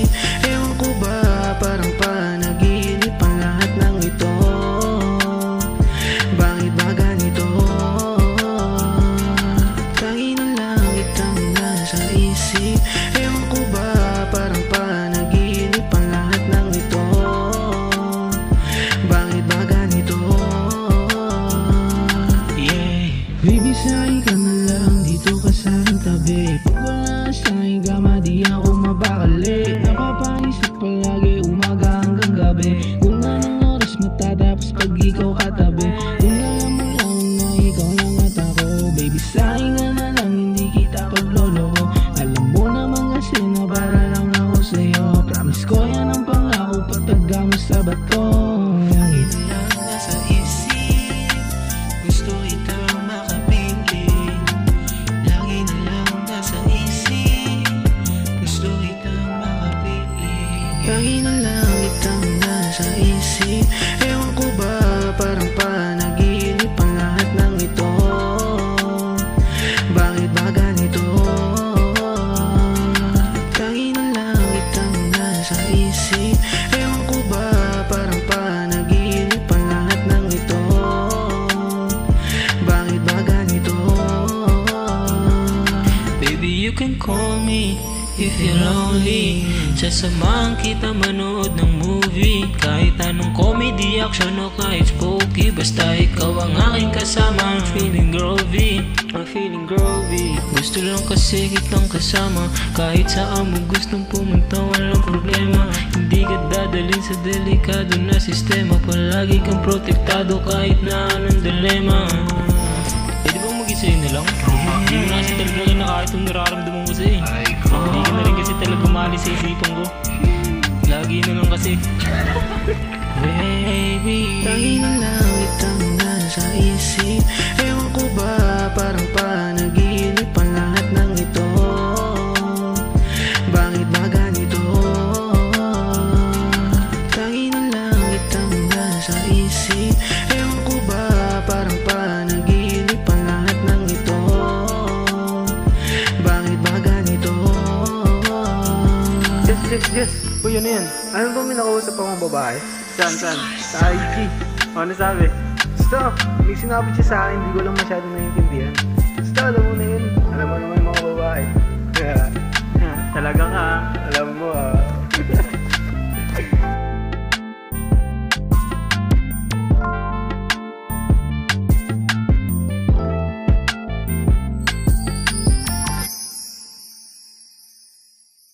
isip. Ewan ko ba, parang panaginip ang lahat ng ito. Bakit ba ganito? Tangi ng langit ang nasa isip. Ewan ko ba, parang panaginip ang lahat ng ito. Bakit ba ganito? Yeah. Baby, sa'kin ka na lang, dito ka sa aking tabi. Pag wala ka sa'king kama, di ako mabakali. Napapaisip palagi, umaga hanggang gabi. Kung anong oras matatapos pag ikaw katabi. Kung alam mo lang na ikaw lang at ako. Baby, sa'kin ka na lang, hindi kita pagloloko. Alam mo naman kasi na para lang ako sa'yo. Promise ko yan ang pangako, pataga mo sa bato. Lagi na lang nasa isip, gusto itang makapiling. Lagi na lang nasa isip, gusto itang makapiling. Lagi na lang itang nasa isip. Ewan ko ba, parang panaginip ang lahat ng ito. Bakit ba ganito? Lagi na lang itang nasa isip. Ewan ko ba, parang panaginip ang lahat ng ito. Bakit ba ganito? Baby, you can call me if you're lonely. Sasamahan kita manood ng movie. Kahit anong comedy, action o kahit spooky, basta ikaw ang aking kasama. I'm feeling groovy, I'm feeling groovy. Gusto lang kasi kitang kasama. Kahit saan mo gustong pumunta, walang problema. Hindi ka dadalhin sa delikado na sistema. Palagi kang protektado kahit na anong dilema. Pwede ba mag-isa'yo na lang? Hindi mo na kasi talaga na kahit yung nararamdaman ko sa'yo. Hindi ka na rin kasi talaga maalis sa isipan ko. Lagi na lang kasi. Baby, lagi na lang itang nasa isip. Ewan ko ba, parang panaginip ang lahat ng ito. Bakit ba ganito? Lagi na lang itang nasa isip. Ewan ko ba, parang panaginip ang lahat ng ito. Bakit ba ganito? Yes. Uy, ano yan? Ano ba may nakausap akong babae? Saan? Sa IG. Ano sabi? Basta, may sinabi siya sa akin, hindi ko lang masyado naiintindihan. Basta, alam mo na yun. Alam mo naman yung mga babae. Talaga ka.